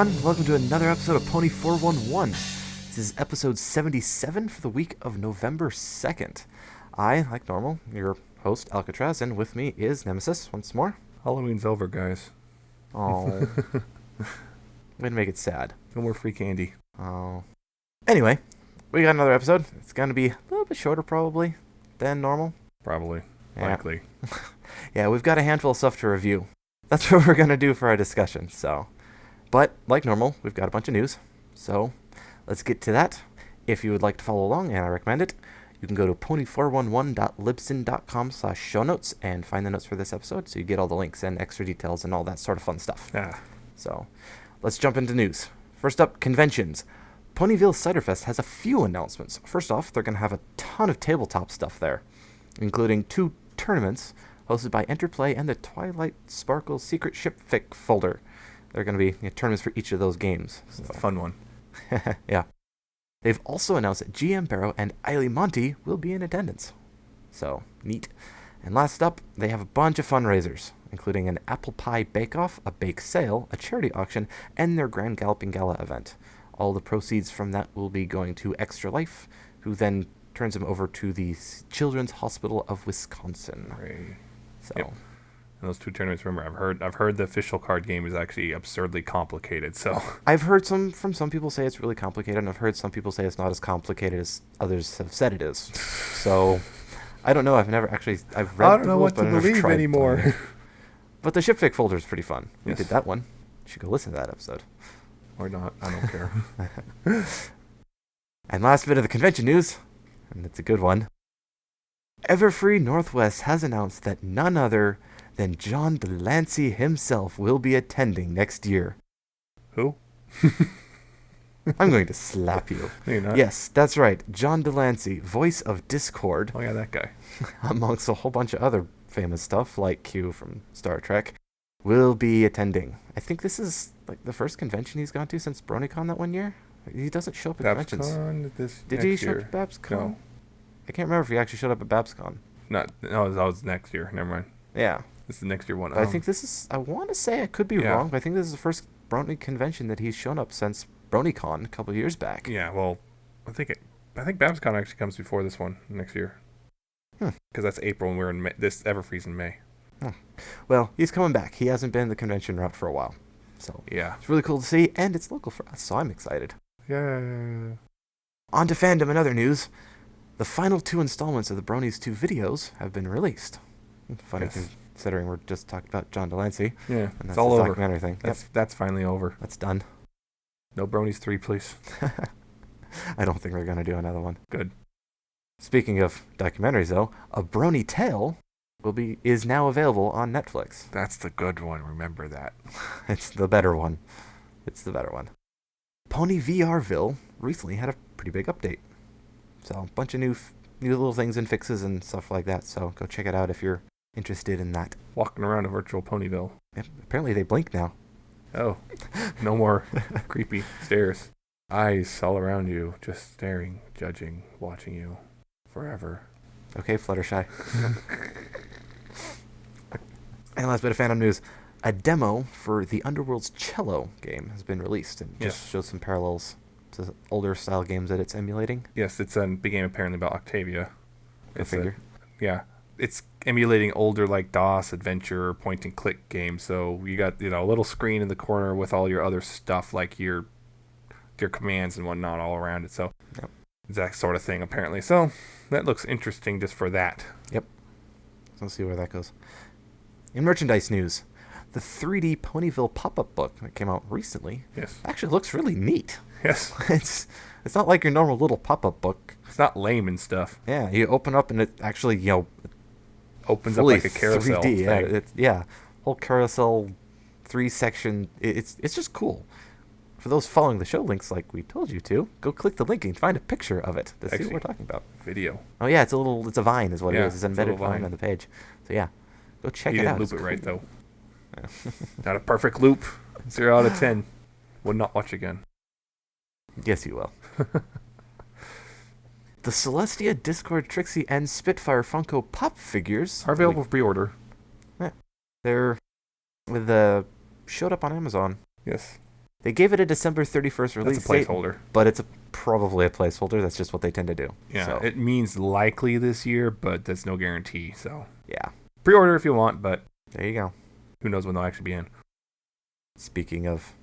everyone. Welcome to another episode of Pony 411. This is episode 77 for the week of November 2nd. I, like normal, your host, Alcatraz, and with me is Nemesis once more. Halloween's over, guys. Oh. Way to make it sad. No more free candy. Oh. Anyway, we got another episode. It's going to be a little bit shorter, probably, than normal. Probably. Yeah. Likely. Yeah, we've got a handful of stuff to review. That's what we're going to do for our discussion, so. But, like normal, we've got a bunch of news. So, let's get to that. If you would like to follow along, and I recommend it, you can go to pony411.libsyn.com/show notes and find the notes for this episode, so you get all the links and extra details and all that sort of fun stuff. Yeah. So, let's jump into news. First up, conventions. Ponyville Ciderfest has a few announcements. First off, they're going to have a ton of tabletop stuff there, including 2 tournaments hosted by Interplay and the Twilight Sparkle Secret Ship Fic folder. There are going to be tournaments for each of those games. It's a fun one. Yeah. They've also announced that GM Barrow and Eiley Monty will be in attendance. So, neat. And last up, they have a bunch of fundraisers, including an apple pie bake-off, a bake sale, a charity auction, and their Grand Galloping Gala event. All the proceeds from that will be going to Extra Life, who then turns them over to the Children's Hospital of Wisconsin. Right. So, Yep. And those 2 tournaments, remember, I've heard the official card game is actually absurdly complicated, so. I've heard some people say it's really complicated, and I've heard some people say it's not as complicated as others have said it is. So, I don't know. I've read I don't know what to believe anymore. But the Shipfic folder is pretty fun. We Yes. did that one. You should go listen to that episode. Or not, I don't care. And last bit of the convention news, and it's a good one. Everfree Northwest has announced that none other than John Delancey himself will be attending next year. Who? I'm going to slap you. No, you're not. Yes, that's right. John Delancey, voice of Discord, Oh, yeah, that guy. amongst a whole bunch of other famous stuff, like Q from Star Trek, will be attending. I think this is like the first convention he's gone to since BronyCon that one year. He doesn't show up at conventions. Did he show up at BabsCon? No. I can't remember if he actually showed up at BabsCon. No, that was next year. Never mind. Yeah. This is the next year one. But I think this is, I want to say, I could be Yeah. wrong, but I think this is the first Brony convention that he's shown up since BronyCon a couple of years back. Yeah, well, I think BabsCon actually comes before this one next year. Because that's April and we're in May. This Everfree's in May. Well, he's coming back. He hasn't been in the convention route for a while. So, Yeah. it's really cool to see, and it's local for us, so I'm excited. Yeah. On to fandom and other news. The final 2 installments of the Bronies 2 videos have been released. Funny Yes. considering we're just talking about John Delancey. Yeah, And it's that's all the over. documentary thing. Yep, That's finally over. that's done. No Bronies 3, please. I don't think they're going to do another one. Good. Speaking of documentaries, though, A Brony Tale is now available on Netflix. That's the good one. Remember that. It's the better one. Pony VRville recently had a pretty big update. So, a bunch of new little things and fixes and stuff like that. So, go check it out if you're interested in that. Walking around a virtual Ponyville. Yep, apparently they blink now. Oh, no more creepy stares. Eyes all around you, just staring, judging, watching you forever. Okay, Fluttershy. And last bit of fandom news. A demo for the Underworld's Cello game has been released and just shows some parallels to older style games that it's emulating. Yes, it's a big game apparently about Octavia. Go figure. Yeah, it's emulating older like DOS adventure point and click games. So you got a little screen in the corner with all your other stuff like your commands and whatnot all around it. So Yep. it's that sort of thing apparently. So that looks interesting just for that. Yep. So let's see where that goes. In merchandise news, the 3D Ponyville pop-up book that came out recently Yes. actually looks really neat. Yes. It's not like your normal little pop-up book. It's not lame and stuff. Yeah, you open up and it actually, Opens up fully like a carousel 3D. thing. Yeah, whole carousel, 3-section. It's just cool. For those following the show links, like we told you to, go click the link and find a picture of it to see Actually, what we're talking about. Video. Oh yeah, it's a vine is what Yeah, it is. It's an it's a embedded little vine vine. on the page. So yeah, go check You it didn't out. loop It's it right cool. though. Not a perfect loop. 0 out of 10. Would not watch again. Yes, you will. The Celestia, Discord, Trixie, and Spitfire Funko Pop figures Are available for pre-order. They're showed up on Amazon. Yes. They gave it a December 31st release That's a placeholder. date, but it's probably a placeholder. That's just what they tend to do. Yeah, So, it means likely this year, but that's no guarantee. So yeah. pre-order if you want, but There you go. who knows when they'll actually be in. Speaking of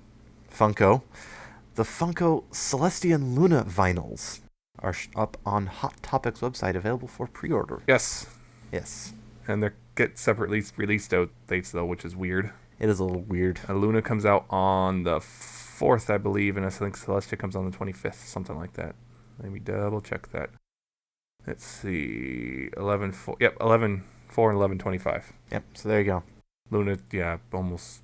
Funko, the Funko Celestia and Luna vinyls are up on Hot Topic's website, available for pre-order. Yes, Yes. and they get separately released out dates though, which is weird. It is a little weird. Luna comes out on the 4th, I believe, and I think Celestia comes on the 25th, something like that. Let me double check that. Let's see, 11/4. Yep, 11/4 and 11/25. Yep, so there you go. Luna, yeah, almost.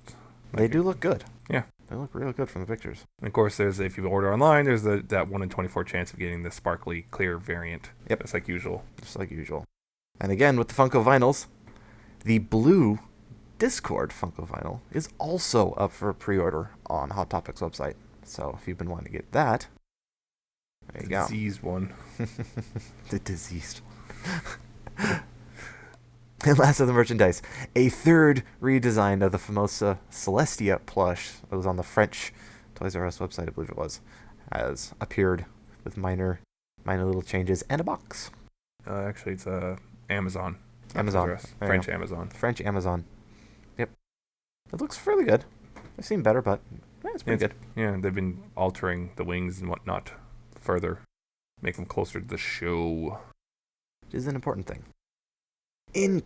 They do look good. Yeah. They look really good from the pictures. And of course, there's if you order online, there's that 1 in 24 chance of getting the sparkly clear variant. Yep. It's like usual. Just like usual. And again, with the Funko vinyls, the blue Discord Funko vinyl is also up for pre-order on Hot Topic's website. So if you've been wanting to get that, there you go. Diseased one. The diseased one. And last of the merchandise, a third redesign of the Famosa Celestia plush that was on the French Toys R Us website, I believe it was, has appeared with minor little changes and a box. Actually, it's Amazon. Amazon. Toys R Us. There you French go. Amazon. French Amazon. Yep. It looks fairly good. I've seen better, but it's pretty good. Yeah, they've been altering the wings and whatnot further, make them closer to the show. Which is an important thing. In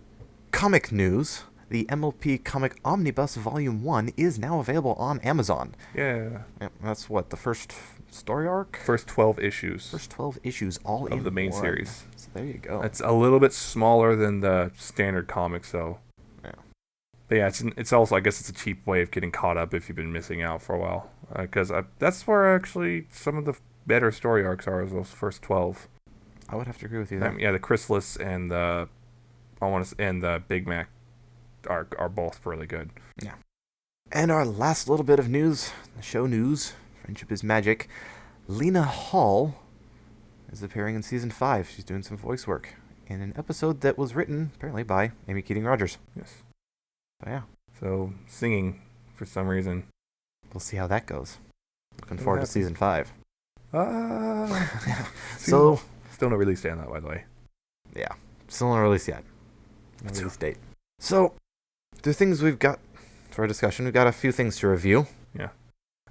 comic news, the MLP Comic Omnibus Volume 1 is now available on Amazon. Yeah. Yep, that's what, the first story arc? First 12 issues First 12 issues all in of the main one. series. So there you go. It's a little bit smaller than the standard comics, though. Yeah. But yeah, it's also, I guess it's a cheap way of getting caught up if you've been missing out for a while. Because that's where actually some of the better story arcs are, is those first 12. I would have to agree with you there. Yeah, the Chrysalis and the Big Mac are both really good. Yeah. And our last little bit of news, the show news, Friendship is Magic. Lena Hall is appearing in Season 5. She's doing some voice work in an episode that was written, apparently, by Amy Keating Rogers. Yes. So, yeah. So, singing, for some reason. We'll see how that goes. Looking What forward happens? to Season 5. So, still no release date on that, by the way. Yeah. Still not released yet. No That's release date. So, the things we've got for our discussion, we've got a few things to review. Yeah.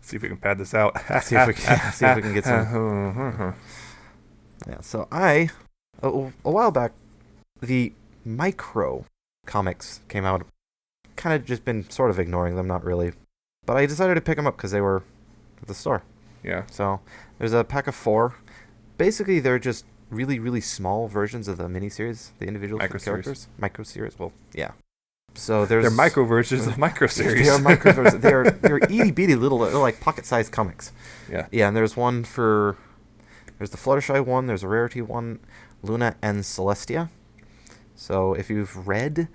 See if we can pad this out. see if we can get some. Yeah, so a while back, the Micro comics came out. Kind of just been sort of ignoring them, not really. But I decided to pick them up because they were at the store. Yeah. So there's a pack of 4. Basically, they're just really, really small versions of the miniseries, the individual characters. Micro series. Well, yeah. So there's They're micro versions of micro series. They are micro versions. They're itty bitty little, they're like pocket-sized comics. Yeah. Yeah, and there's one for. There's the Fluttershy one. There's a Rarity one, Luna and Celestia. So if you've read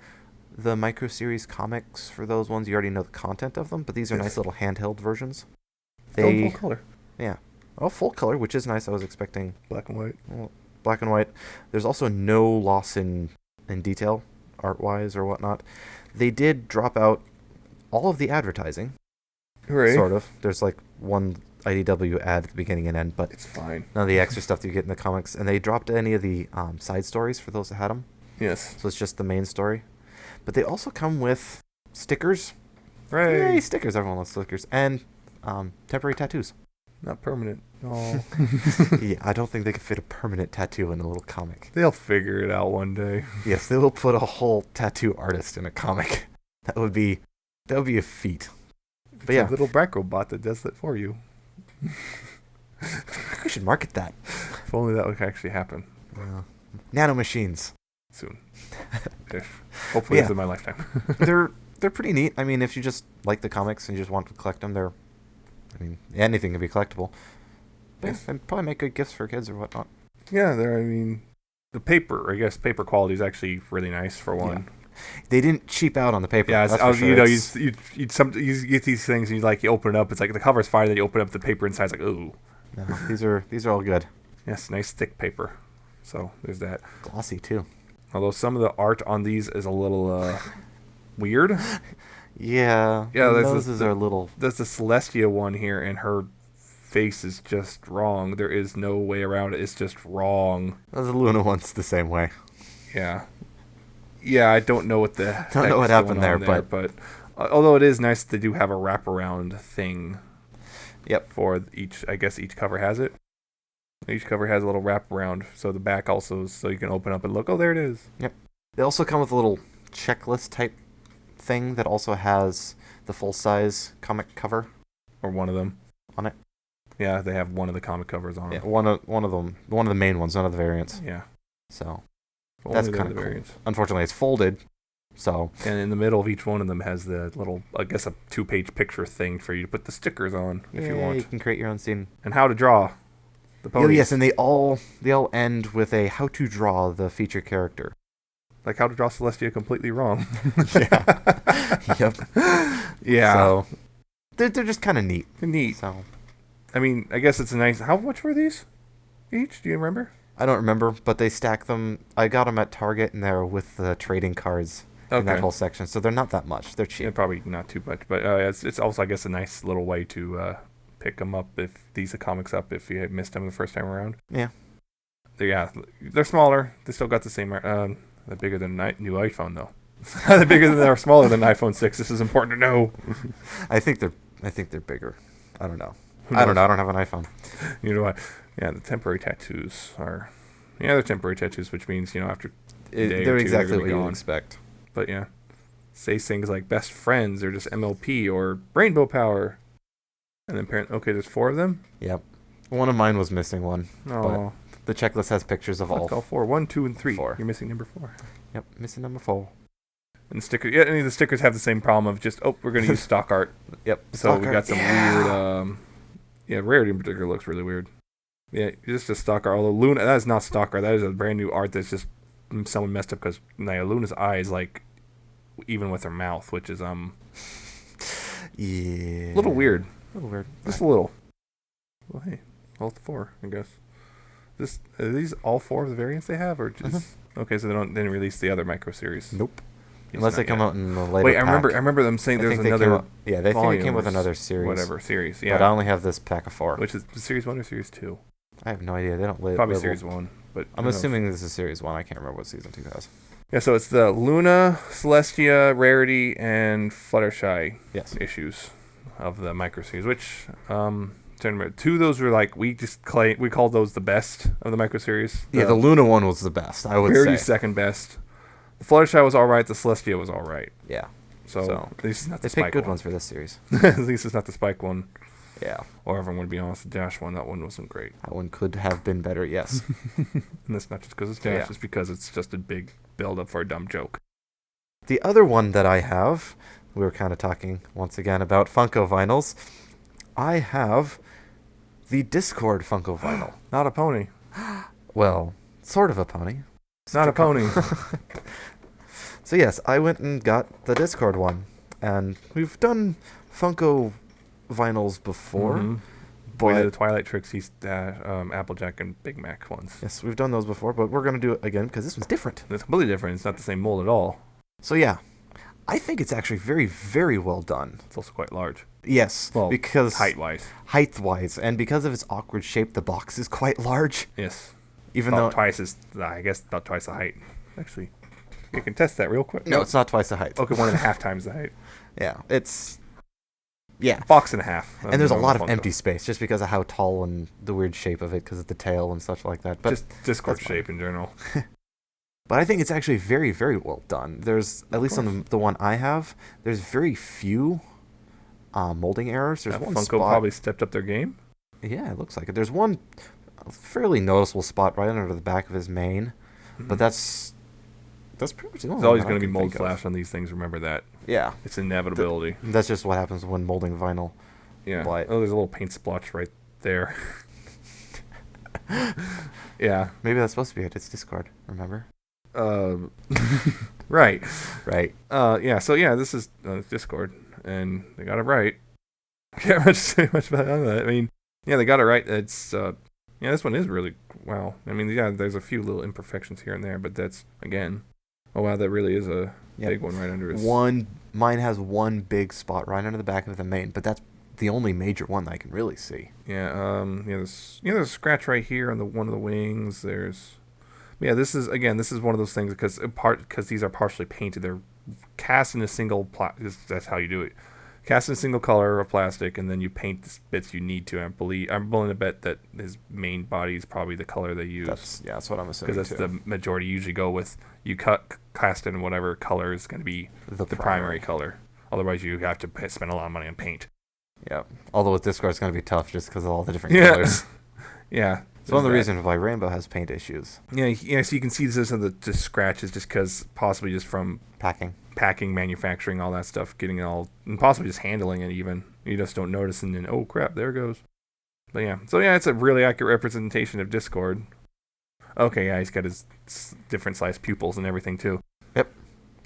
the micro series comics for those ones, you already know the content of them. But these are nice little handheld versions. Still in full color. Yeah. Oh, full color, which is nice. I was expecting Black and white. black and white. There's also no loss in detail, art-wise or whatnot. They did drop out all of the advertising. Hooray. Sort of. There's like one IDW ad at the beginning and end, but It's fine. none of the extra stuff that you get in the comics. And they dropped any of the side stories for those that had them. Yes. So it's just the main story. But they also come with stickers. Right. Yay, stickers. Everyone loves stickers. And temporary tattoos. Not permanent. Oh. Yeah, I don't think they could fit a permanent tattoo in a little comic. They'll figure it out one day. Yes, they will put a whole tattoo artist in a comic. That would be a feat. It's But yeah, a little Braco bot that does that for you. we should market that. If only that would actually happen Nano machines. soon. Ish. Hopefully Yeah. within my lifetime. They're pretty neat. I mean, if you just like the comics and you just want to collect them, anything can be collectible. But Yes. yeah, and probably make good gifts for kids or whatnot. Yeah, the paper quality is actually really nice for one. They didn't cheap out on the paper. Yeah, that's for sure. you get these things and you open it up. It's like the cover's fine, then you open up the paper inside. It's like, ooh, No, these are all good. yes, nice thick paper. So there's that. Glossy too. Although some of the art on these is a little weird. Yeah. Yeah, the that's noses are a little. There's the Celestia one here, and her face is just wrong. There is no way around it. It's just wrong. The Luna one's the same way. Yeah. Yeah, I don't know what the Don't know what happened there, but although it is nice that they do have a wraparound thing. Yep. For each, I guess each cover has it. Each cover has a little wraparound, so the back also, so you can open up and look. Oh, there it is. Yep. They also come with a little checklist type thing that also has the full size comic cover, or one of them on it. Yeah, they have one of the comic covers on. Yeah, one of them, one of the main ones, none of the variants. Yeah. So that's kind of cool. Unfortunately, it's folded. So. And in the middle of each one of them has the little, I guess, a 2-page picture thing for you to put the stickers on if you want. You can create your own scene. And how to draw the ponies. Oh, yes, and they all end with a how to draw the feature character. Like how to draw Celestia completely wrong. Yeah. Yep. Yeah. So they're just kind of neat. Neat. So. I mean, I guess it's a nice. How much were these each? Do you remember? I don't remember, but they stack them. I got them at Target, and they're with the trading cards. In that whole section, so they're not that much. They're cheap. Yeah, probably not too much, but it's also, I guess, a nice little way to pick them up if these are comics up if you had missed them the first time around. Yeah. They're smaller. They still got the same. They're bigger than new iPhone though. They're bigger than or smaller than iPhone 6. This is important to know. I think they're bigger. I don't know. I don't know. I don't have an iPhone. You know what? Yeah, the temporary tattoos are. Yeah, they're temporary tattoos, which means after a day they're or two, exactly they're what you would gone. expect. But yeah, say things like best friends or just MLP or rainbow power. And then okay, there's 4 of them? Yep. One of mine was missing one. Oh. But the checklist has pictures of all 4. 1, 2, and 3. 4. You're missing number 4. Yep, missing number 4. And any of the stickers have the same problem of just, we're going to use stock art. Yep. So we got some weird, rarity in particular looks really weird. Yeah, just a stock art. Although Luna, that is not stock art. That is a brand new art that's just someone messed up because Luna's eyes, like, even with her mouth, which is yeah, a little weird. Just a little. Well, hey, all 4, I guess. Are these all 4 of the variants they have, or just okay? So they didn't release the other micro series. Nope. Unless they come out in the later. Wait, I remember them saying there's another. They think it came with another series. Whatever series, yeah. But I only have this pack of 4. Which is series 1 or series 2? I have no idea. They don't label. Probably series 1, but I'm assuming this is series 1. I can't remember what season 2 has. Yeah, so it's the Luna, Celestia, Rarity, and Fluttershy issues of the micro series. Which 2 of those were like we called those the best of the micro series. Yeah, the Luna one was the best. I would say. Rarity's second best. The Fluttershy was all right. The Celestia was all right. Yeah. So at least it's not the Spike one. They picked good ones for this series. At least it's not the Spike one. Yeah. Or if I'm going to be honest, the Dash one, that one wasn't great. That one could have been better, yes. And that's not just because it's Dash, it's because it's just a big build-up for a dumb joke. The other one that I have, we were kind of talking once again about Funko vinyls. I have the Discord Funko vinyl. Not a pony. Well, sort of a pony. It's not a pony. So yes, I went and got the Discord one. And we've done Funko vinyls before. Mm-hmm. Boy, the Twilight Trixies, Applejack, and Big Mac ones. Yes, we've done those before, but we're going to do it again because this one's different. It's completely different. It's not the same mold at all. So yeah, I think it's actually very, very well done. It's also quite large. Yes, well, because height-wise, and because of its awkward shape, the box is quite large. Yes, even though I guess about twice the height. Actually, you can test that real quick. No, it's not twice the height. Okay, 1.5 times the height. Yeah, it's box and a half. And there's a lot of empty space just because of how tall and the weird shape of it, because of the tail and such like that. But just Discord shape in general. But I think it's actually very, very well done. There's, at least on the one I have, there's very few molding errors. There's one Funko spot. Probably stepped up their game. Yeah, it looks like it. There's one fairly noticeable spot right under the back of his mane, but that's pretty much the only. There's always going to be mold flash on these things. Remember that. Yeah, it's inevitability. That's just what happens when molding vinyl. Yeah. But, there's a little paint splotch right there. Yeah. Maybe that's supposed to be it. It's Discord. Remember? Right. Right. Yeah. So yeah, this is Discord, and they got it right. I can't say much about that. I mean, yeah, they got it right. It's this one is really wow. I mean, yeah, there's a few little imperfections here and there, but that's again, oh wow, that really is a Yep. Big one right under his. Mine has one big spot right under the back of the main, but that's the only major one that I can really see. Yeah. There's a scratch right here on one of the wings. There's. Yeah. This is one of those things because these are partially painted. They're cast in a single. That's how you do it. Cast in a single color of plastic, and then you paint the bits you need to. I'm willing to bet that his main body is probably the color they use. That's what I'm assuming. Because that's the majority you usually go with. You cast in whatever color is going to be the primary color. Otherwise, you have to spend a lot of money on paint. Yeah. Although with Discord, it's going to be tough just because of all the different colors. Yeah. It's one of the reasons why Rainbow has paint issues. Yeah. So you can see this in the scratches just because possibly just from packing, manufacturing, all that stuff, getting it all, and possibly just handling it even. You just don't notice, and then, oh crap, there it goes. But yeah. So yeah, it's a really accurate representation of Discord. Okay, yeah, he's got his different sized pupils and everything too. Yep.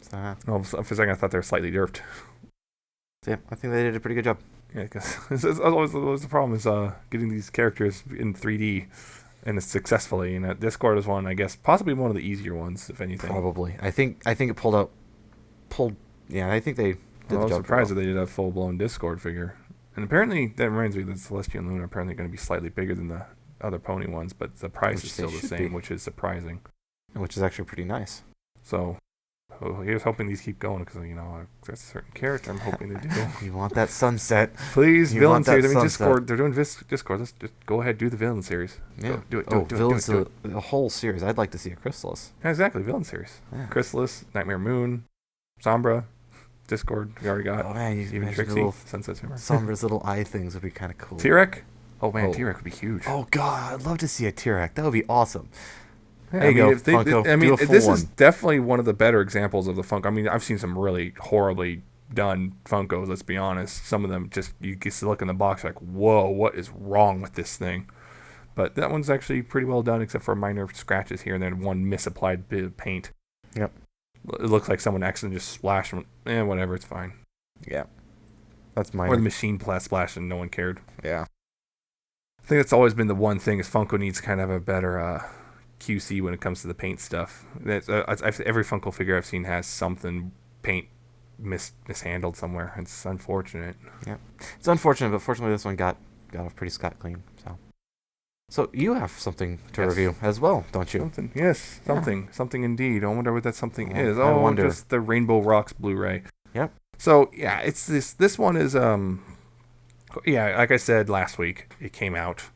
For a second I thought they were slightly derped. Yeah, I think they did a pretty good job. Yeah, because it's always the problem is getting these characters in 3D and successfully. And Discord is one, I guess, possibly one of the easier ones, if anything. Probably. I think it pulled. Yeah, I think they did the job. I was surprised that they did a full blown Discord figure. And apparently, that reminds me that Celestia and Luna are apparently going to be slightly bigger than the other pony ones, but the price is still the same, which is surprising. Which is actually pretty nice. So, here's hoping these keep going because, that's a certain character I'm hoping they do. You want that sunset. Please, villain series. I mean, Discord. They're doing Discord. Let's just go ahead, do the villain series. Yeah. Do it. A whole series. I'd like to see a Chrysalis. Yeah, exactly, villain series. Yeah. Chrysalis, Nightmare Moon, Sombra, Discord. We already got. Oh man, even Trixie, Sunset Swimmer. Sombra's little eye things would be kind of cool. T-Rex. Oh man, T-Rex would be huge. Oh god, I'd love to see a T-Rex. That would be awesome. Yeah, there you go, Funko. This is definitely one of the better examples of the Funko. I mean, I've seen some really horribly done Funkos, let's be honest. Some of them just, you get to look in the box like, whoa, what is wrong with this thing? But that one's actually pretty well done, except for minor scratches here and then one misapplied bit of paint. Yep. It looks like someone accidentally just splashed them. Whatever, it's fine. Yeah. That's minor. Or the machine splashed and no one cared. Yeah. I think that's always been the one thing is Funko needs kind of a better QC when it comes to the paint stuff. Every Funko figure I've seen has something paint mishandled somewhere. It's unfortunate. Yeah, it's unfortunate, but fortunately this one got off pretty scot clean. So you have something to review as well, don't you? Something indeed. I wonder what that something is. I wonder. Just the Rainbow Rocks Blu-ray. Yep. So yeah, it's this. This one is like I said last week, it came out.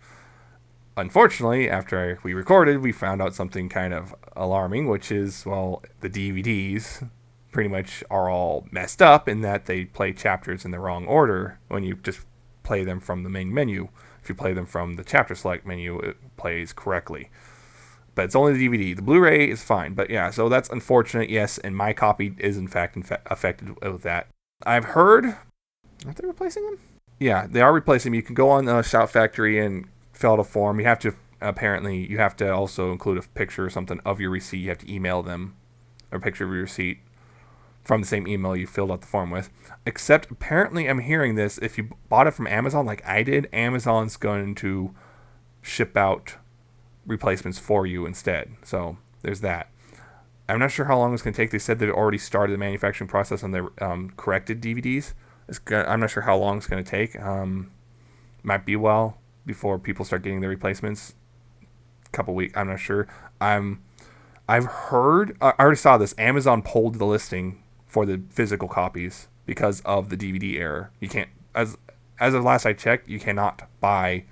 Unfortunately, after we recorded, we found out something kind of alarming, which is, well, the DVDs pretty much are all messed up in that they play chapters in the wrong order when you just play them from the main menu. If you play them from the chapter select menu, it plays correctly. But it's only the DVD. The Blu-ray is fine. But yeah, so that's unfortunate, yes, and my copy is in fact affected with that. I've heard... Aren't they replacing them? Yeah, they are replacing them. You can go on Shout Factory and fill out a form. You have to also include a picture or something of your receipt. You have to email them a picture of your receipt from the same email you filled out the form with. Except apparently I'm hearing this, if you bought it from Amazon like I did, Amazon's going to ship out replacements for you instead. So there's that. I'm not sure how long it's going to take. They said they've already started the manufacturing process on their corrected DVDs. I'm not sure how long it's going to take. Might be a while before people start getting their replacements. A couple weeks, I'm not sure. I've heard, I already saw this, Amazon pulled the listing for the physical copies because of the DVD error. You can't, as of last I checked, you cannot buy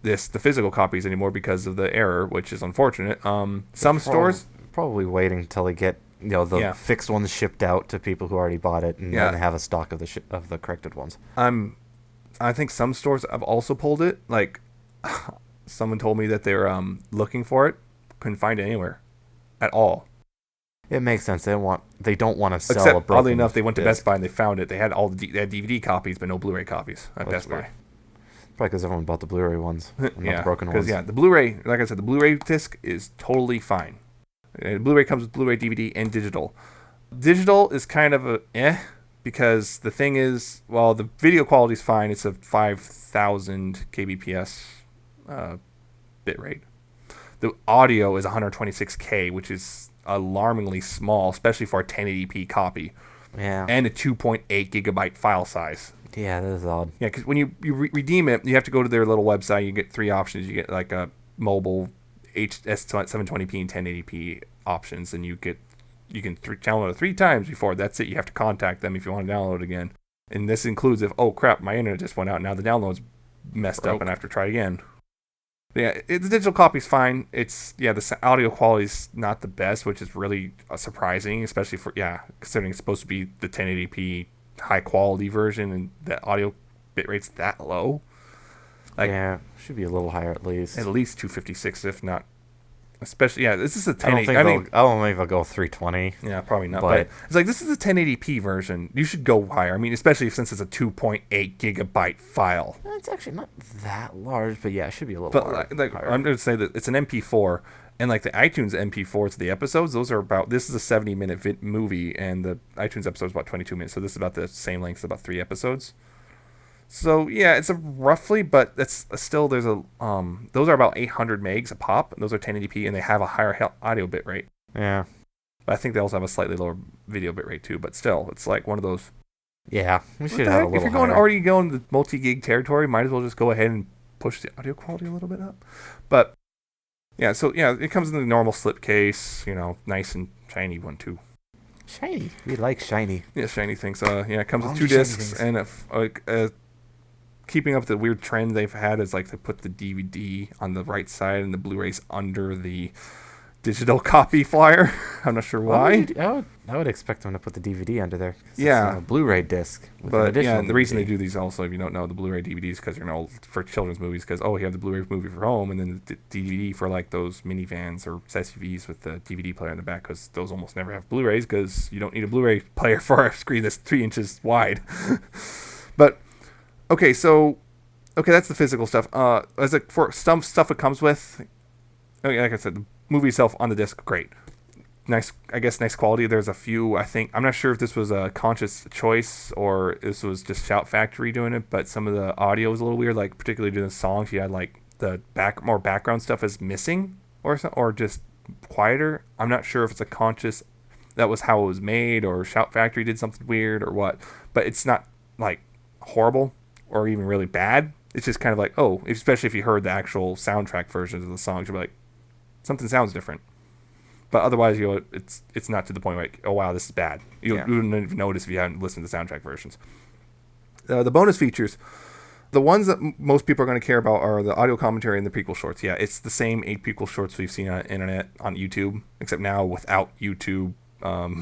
the physical copies anymore because of the error, which is unfortunate. Some stores probably waiting until they get the fixed ones shipped out to people who already bought it, and then have a stock of the corrected ones. I think some stores have also pulled it. Like, someone told me that they're looking for it, couldn't find it anywhere at all. It makes sense. They don't want to sell Except, a broken oddly enough, they went to disc. Best Buy and they found it. They had they had DVD copies, but no Blu-ray copies at Best Buy. Probably because everyone bought the Blu-ray ones, not the broken ones. The Blu-ray, like I said, the Blu-ray disc is totally fine. Blu-ray comes with Blu-ray, DVD, and digital. Digital is kind of because the thing is, well, the video quality is fine. It's a 5,000 kbps bit rate. The audio is 126K, which is alarmingly small, especially for a 1080p copy. Yeah. And a 2.8 gigabyte file size. Yeah, that is odd. Yeah, because when you redeem it, you have to go to their little website. You get 3 options. You get like a mobile S720p and 1080p options, and you can download it 3 times before. That's it. You have to contact them if you want to download it again. And this includes if, oh crap, my internet just went out. Now the download's messed up and I have to try again. Yeah, the digital copy's fine. The audio quality's not the best, which is really surprising, especially considering it's supposed to be the 1080p high quality version and the audio bit rate's that low. Should be a little higher at least. At least 256, if not. Especially, this is a 1080p. I don't think they'll go 320. Yeah, probably not. But it's like, this is a 1080p version. You should go higher. I mean, especially since it's a 2.8 gigabyte file. It's actually not that large, but yeah, it should be a little higher. I'm going to say that it's an MP4, and like the iTunes MP4s, the episodes, those are about, this is a 70-minute movie, and the iTunes episode is about 22 minutes, so this is about the same length as about 3 episodes. So yeah, it's a roughly, but that's still, there's a those are about 800 megs a pop. Those are 1080p, and they have a higher audio bit rate. Yeah, but I think they also have a slightly lower video bit rate too. But still, it's like one of those. Yeah, we should have a little. If you're already going to multi-gig territory, might as well just go ahead and push the audio quality a little bit up. But yeah, so yeah, it comes in the normal slipcase, nice and shiny one too. Shiny, we like shiny. Yeah, shiny things. It comes with 2 discs and keeping up the weird trend they've had is like to put the DVD on the right side and the Blu-rays under the digital copy flyer. I'm not sure why. I would expect them to put the DVD under there. Yeah, it's a Blu-ray disc. But and the reason they do these also, if you don't know, the Blu-ray DVDs because for children's movies, because you have the Blu-ray movie for home and then the DVD for like those minivans or SUVs with the DVD player in the back, because those almost never have Blu-rays because you don't need a Blu-ray player for a screen that's 3 inches wide. But Okay, that's the physical stuff. For some stuff it comes with, like I said, the movie itself on the disc, great. Nice quality. There's a few, I'm not sure if this was a conscious choice or this was just Shout Factory doing it, but some of the audio was a little weird, like particularly during the songs, you had like the more background stuff is missing or just quieter. I'm not sure if it's a conscious, that was how it was made, or Shout Factory did something weird or what, but it's not like horrible or even really bad. It's just kind of like, especially if you heard the actual soundtrack versions of the songs, you'll be like, something sounds different. But otherwise, it's not to the point like, oh wow, this is bad. You wouldn't even notice if you hadn't listened to the soundtrack versions. The bonus features, the ones that most people are going to care about are the audio commentary and the prequel shorts. Yeah, it's the same 8 prequel shorts we've seen on the internet, on YouTube, except now without YouTube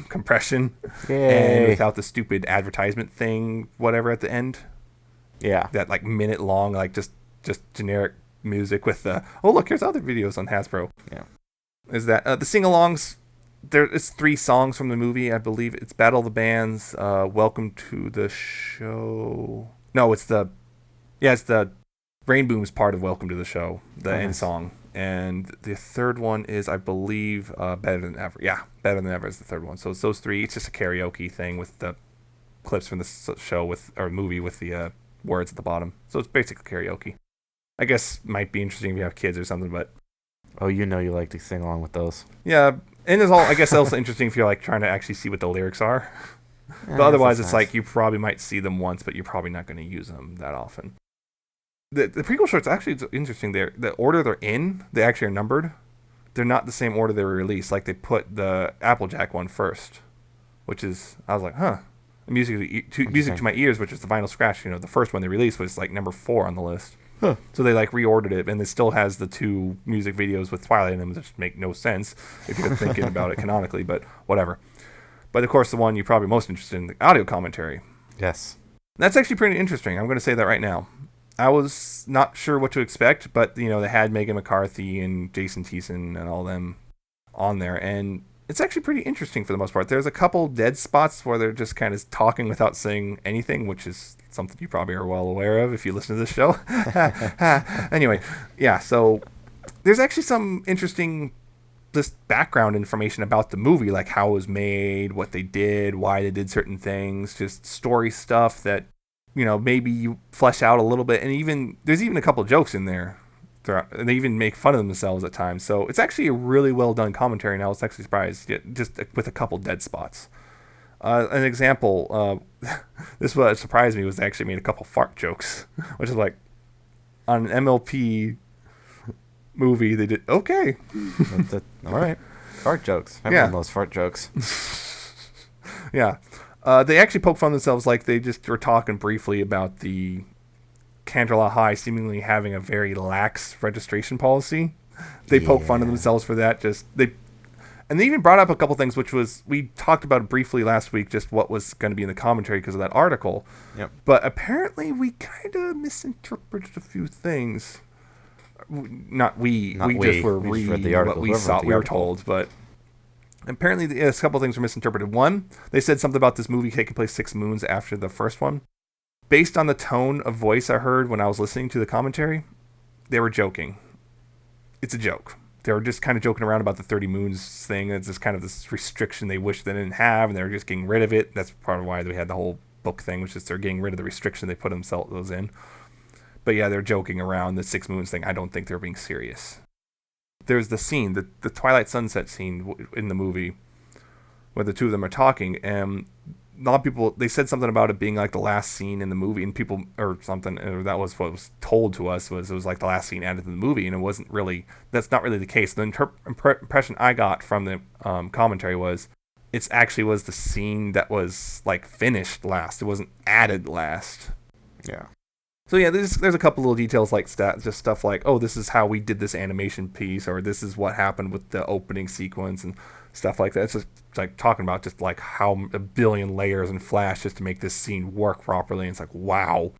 compression. Yay. And without the stupid advertisement thing, whatever at the end. Yeah, that like minute long, like just generic music with look, here's other videos on Hasbro. Yeah, is that the sing-alongs? There is 3 songs from the movie, I believe. It's Battle of the Bands, Welcome to the Show. No, it's the Rain Boom's part of Welcome to the Show, the end song. And the third one is, I believe, Better Than Ever. Yeah, Better Than Ever is the third one. So it's those 3. It's just a karaoke thing with the clips from the show or movie with the words at the bottom. So it's basically karaoke. I guess might be interesting if you have kids or something, but you like to sing along with those. Yeah, and it's all, I guess, also interesting if you're like trying to actually see what the lyrics are. But otherwise it's nice. Like you probably might see them once, but you're probably not going to use them that often. The prequel shorts actually, it's interesting. The order they're in, they actually are numbered. They're not the same order they were released. Like they put the Applejack one first, which is, I was like, huh. Music to My Ears, which is the Vinyl Scratch, the first one they released was like number 4 on the list. Huh. So they like reordered it, and it still has the 2 music videos with Twilight in them, which make no sense if you're thinking about it canonically, but whatever. But of course, the one you're probably most interested in, the audio commentary. Yes. That's actually pretty interesting. I'm going to say that right now. I was not sure what to expect, but they had Megan McCarthy and Jason Thiessen and all them on there, and it's actually pretty interesting for the most part. There's a couple dead spots where they're just kind of talking without saying anything, which is something you probably are well aware of if you listen to this show. Anyway, yeah, so there's actually some interesting just background information about the movie, like how it was made, what they did, why they did certain things, just story stuff that, maybe you flesh out a little bit. And there's even a couple jokes in there and they even make fun of themselves at times. So it's actually a really well done commentary. And I was actually surprised, just with a couple dead spots. An example, this what surprised me was they actually made a couple fart jokes, which is like on an MLP movie they did okay. All right, fart jokes. Everyone loves fart jokes. Yeah, they actually poke fun themselves, like they just were talking briefly about the Canterlot High seemingly having a very lax registration policy. They poke fun of themselves for that. And they even brought up a couple things, which was, we talked about briefly last week, just what was going to be in the commentary because of that article. Yep. But apparently we kind of misinterpreted a few things. Not we just were read the article, what we saw, we were told. But apparently a couple of things were misinterpreted. One, they said something about this movie taking place 6 moons after the first one. Based on the tone of voice I heard when I was listening to the commentary, they were joking. It's a joke. They were just kind of joking around about the 30 moons thing. It's just kind of this restriction they wish they didn't have, and they were just getting rid of it. That's part of why we had the whole book thing, which is they're getting rid of the restriction they put themselves in. But yeah, they're joking around the 6 moons thing. I don't think they're being serious. There's the scene, the Twilight Sunset scene in the movie, where the two of them are talking, and a lot of people, they said something about it being like the last scene in the movie, and people, or something, or that was what was told to us, was it was like the last scene added to the movie, and it wasn't really, that's not really the case. The impression I got from the commentary was, it actually was the scene that was like finished last. It wasn't added last. Yeah. So yeah, there's a couple little details like just stuff like, oh, this is how we did this animation piece, or this is what happened with the opening sequence and stuff like that. It's just like talking about just like how a billion layers in Flash just to make this scene work properly. And it's like, wow.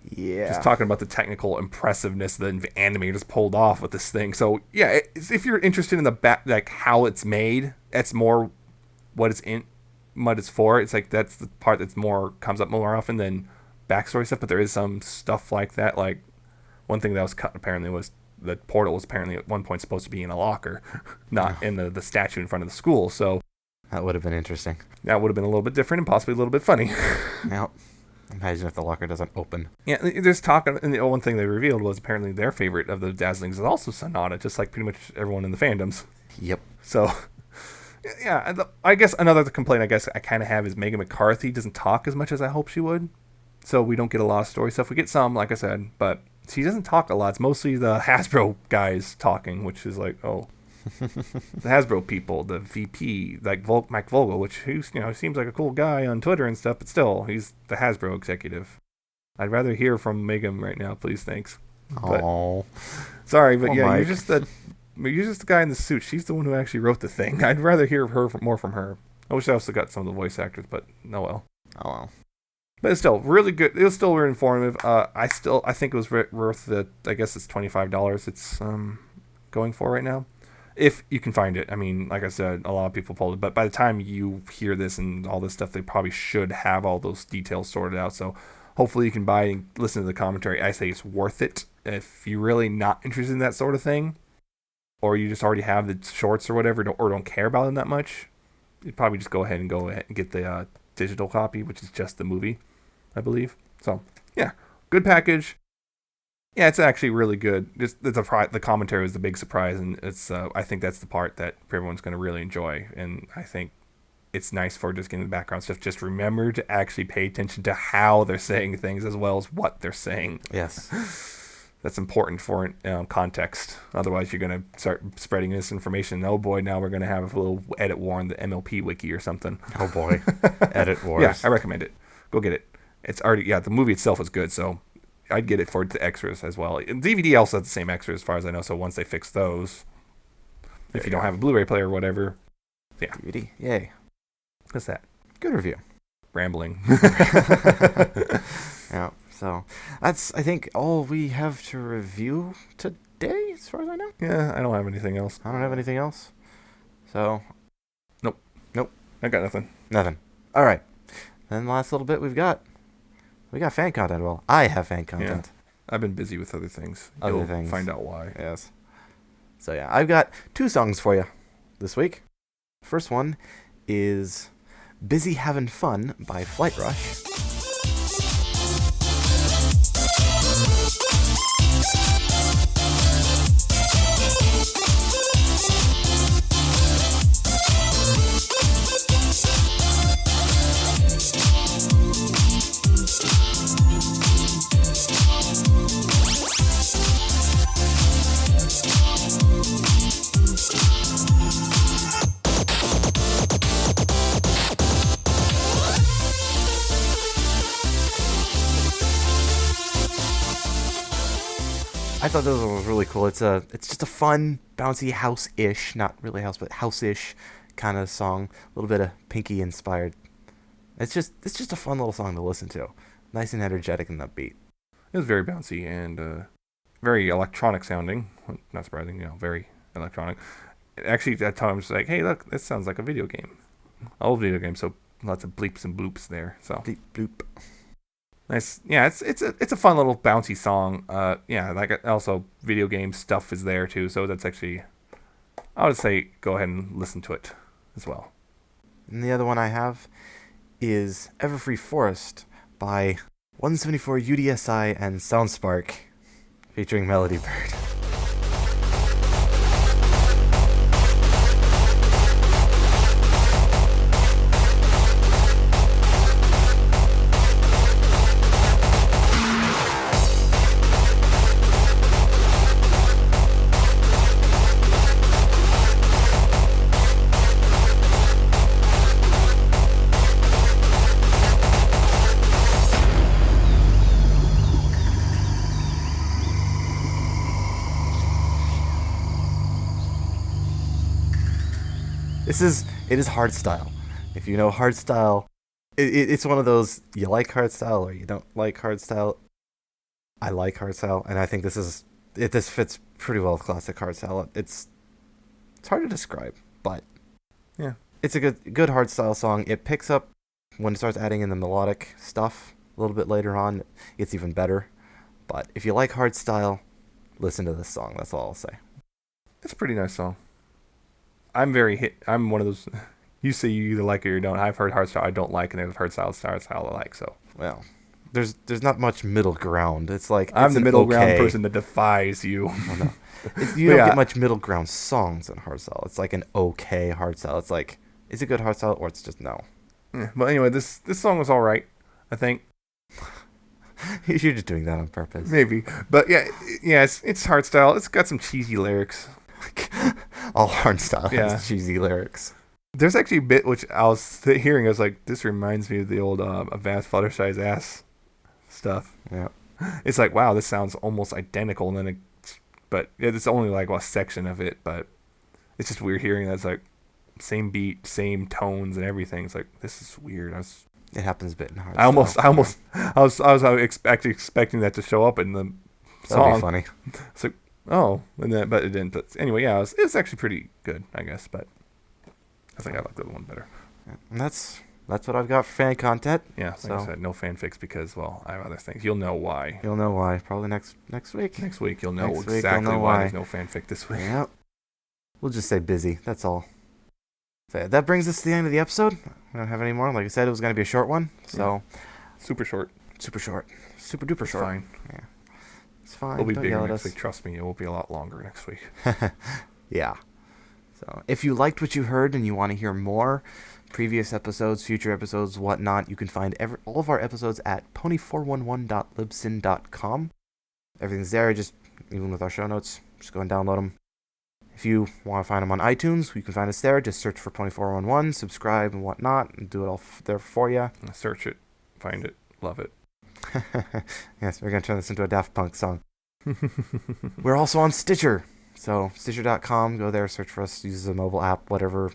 Yeah. Just talking about the technical impressiveness that the animators pulled off with this thing. So yeah, if you're interested in the like how it's made, that's more what it's for. It's like that's the part that's more comes up more often than backstory stuff. But there is some stuff like that. Like one thing that was cut apparently was the portal was apparently at one point supposed to be in a locker, not in the statue in front of the school. So that would have been interesting. That would have been a little bit different and possibly a little bit funny. Yep. Imagine if the locker doesn't open. Yeah, there's talk, and the one thing they revealed was apparently their favorite of the Dazzlings is also Sonata, just like pretty much everyone in the fandoms. Yep. So, yeah, I guess another complaint I kind of have is Megan McCarthy doesn't talk as much as I hope she would. So we don't get a lot of story stuff. We get some, like I said, but she doesn't talk a lot. It's mostly the Hasbro guys talking, which is like, oh, the Hasbro people, the VP, like Mike Vogel, which seems like a cool guy on Twitter and stuff, but still, he's the Hasbro executive. I'd rather hear from Megan right now, please, thanks. Oh, sorry, but Mike. you're just the guy in the suit. She's the one who actually wrote the thing. I'd rather hear more from her. I wish I also got some of the voice actors, but no well. Oh well. But it's still really good. It was still very informative. I think it was worth the. I guess it's $25. It's going for right now, if you can find it. I mean, like I said, a lot of people pulled it, but by the time you hear this and all this stuff, they probably should have all those details sorted out. So hopefully you can buy and listen to the commentary. I say it's worth it if you're really not interested in that sort of thing, or you just already have the shorts or whatever, or don't care about them that much. You'd probably just go ahead and get the digital copy, which is just the movie, I believe. So yeah, good package. Yeah, it's actually really good. Just the commentary was the big surprise, and it's I think that's the part that everyone's going to really enjoy. And I think it's nice for just getting the background stuff. Just remember to actually pay attention to how they're saying things as well as what they're saying. Yes. That's important for context. Otherwise, you're going to start spreading misinformation. Oh boy, now we're going to have a little edit war on the MLP wiki or something. Oh boy, edit wars. Yeah, I recommend it. Go get it. It's already the movie itself is good, so I'd get it for the extras as well. And DVD also has the same extras as far as I know. So once they fix those, if you don't have a Blu-ray player or whatever, yeah. DVD, yay. What's that? Good review. Rambling. Yeah. So that's, I think, all we have to review today, as far as I know. Yeah, I don't have anything else. I don't have anything else. So, Nope. I got nothing. Nothing. All right. Then the last little bit we got fan content. Well, I have fan content. Yeah. I've been busy with other things. Other You'll things. Find out why. Yes. So yeah, I've got 2 songs for you this week. First one is Busy Having Fun by Flight Rush. I thought this one was really cool. It's just a fun, bouncy house-ish, not really house, but house-ish kind of song. A little bit of Pinky inspired. It's just a fun little song to listen to. Nice and energetic and upbeat. It was very bouncy and very electronic sounding. Not surprising, very electronic. Actually, at times, like, hey, look, this sounds like a video game. Old video game, so lots of bleeps and bloops there. So Bleep bloop. nice. Yeah, it's a fun little bouncy song. Like also video game stuff is there too. So that's actually, I would say, go ahead and listen to it as well. And the other one I have is Everfree Forest by 174 UDSI and Soundspark, featuring Melody Bird. It is hardstyle. If you know hardstyle, it's one of those, you like hardstyle or you don't like hardstyle. I like hardstyle, and I think this fits pretty well with classic hardstyle. It's hard to describe, but Yeah. it's a good hardstyle song. It picks up when it starts adding in the melodic stuff a little bit later on. It's even better. But if you like hardstyle, listen to this song. That's all I'll say. It's a pretty nice song. I'm one of those. You say you either like it or you don't. I've heard hardstyle I don't like, and I've heard hardstyle I like. So Well, there's not much middle ground. It's like I'm it's the an middle okay. ground person that defies you. Oh, no. You don't Yeah. get much middle ground songs in hardstyle. It's like an okay hardstyle. It's like, is it good hardstyle or it's just no? Yeah, but anyway, this song was all right. I think You're just doing that on purpose. maybe, but yeah, it's hardstyle. It's got some cheesy lyrics. All hardstyle Yeah. has cheesy lyrics. There's actually a bit which I was hearing. I was like, this reminds me of the old Advanced Fluttershy's ass stuff. Yeah. It's like, wow, this sounds almost identical. And then, but it's only like a section of it. But it's just weird hearing that. It's like same beat, same tones, and everything. It's like, this is weird. It happens a bit in hardstyle. I was expecting that to show up in the That'd be song. funny. It's like, oh, and then but it didn't. But anyway, yeah, it was actually pretty good, I guess. But I think I like the other one better. And that's what I've got for fan content. Yeah, like I said, no fanfics because, well, I have other things. You'll know why. You'll know why. Probably next week. Next week, you'll know Next week, exactly you'll know why why. there's no fanfic this week. Yeah. We'll just say busy. That's all. So that brings us to the end of the episode. We don't have any more. Like I said, it was going to be a short one. So Super short. super short. Super duper It's short. fine. Yeah. It's fine. It'll be Don't bigger yell at next us. week. Trust me, it will be a lot longer next week. Yeah. So if you liked what you heard and you want to hear more previous episodes, future episodes, whatnot, you can find all of our episodes at pony411.libsyn.com. Everything's there, just even with our show notes. Just go and download them. If you want to find them on iTunes, you can find us there. Just search for 2411, subscribe and whatnot, and do it all there for you. Search it, find it, love it. Yes, we're going to turn this into a Daft Punk song. We're also on Stitcher. So, Stitcher.com, go there, search for us, use the mobile app, whatever.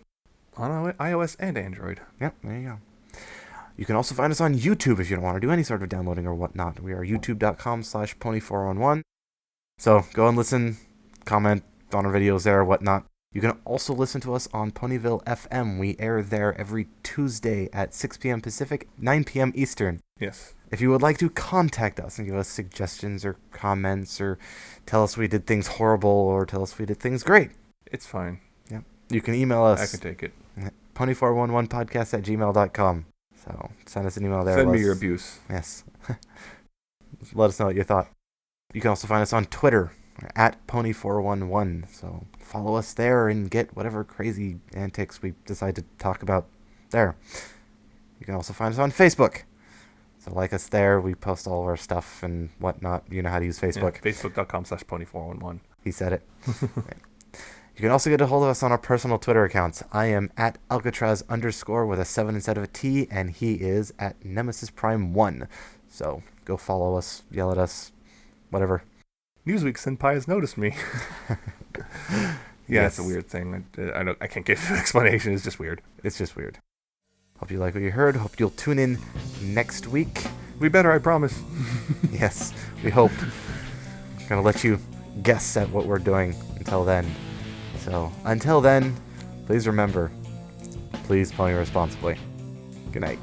On iOS and Android. Yep, there you go. You can also find us on YouTube if you don't want to do any sort of downloading or whatnot. We are youtube.com/pony411. So, go and listen, comment on our videos there, whatnot. You can also listen to us on Ponyville FM. We air there every Tuesday at 6 p.m. Pacific, 9 p.m. Eastern. Yes. If you would like to contact us and give us suggestions or comments or tell us we did things horrible or tell us we did things great, It's fine. you can email us. I can take it. pony411podcast@gmail.com. So send us an email there. Send Let me your us- abuse. Yes. Let us know what you thought. You can also find us on Twitter at pony411. So follow us there and get whatever crazy antics we decide to talk about there. You can also find us on Facebook. So like us there. We post all of our stuff and whatnot. You know how to use Facebook. Yeah, Facebook.com/pony411. He said it. Right. You can also get a hold of us on our personal Twitter accounts. I am at Alcatraz_ with a 7 instead of a T, and he is at Nemesis Prime 1. So go follow us, yell at us, whatever. Newsweek Senpai has noticed me. Yeah, Yes. it's a weird thing. I can't give you an explanation. It's just weird. It's just weird. Hope you like what you heard. Hope you'll tune in next week. We better, I promise. Yes, we hope. Gonna let you guess at what we're doing until then. So, until then, please remember, please pony responsibly. Good night.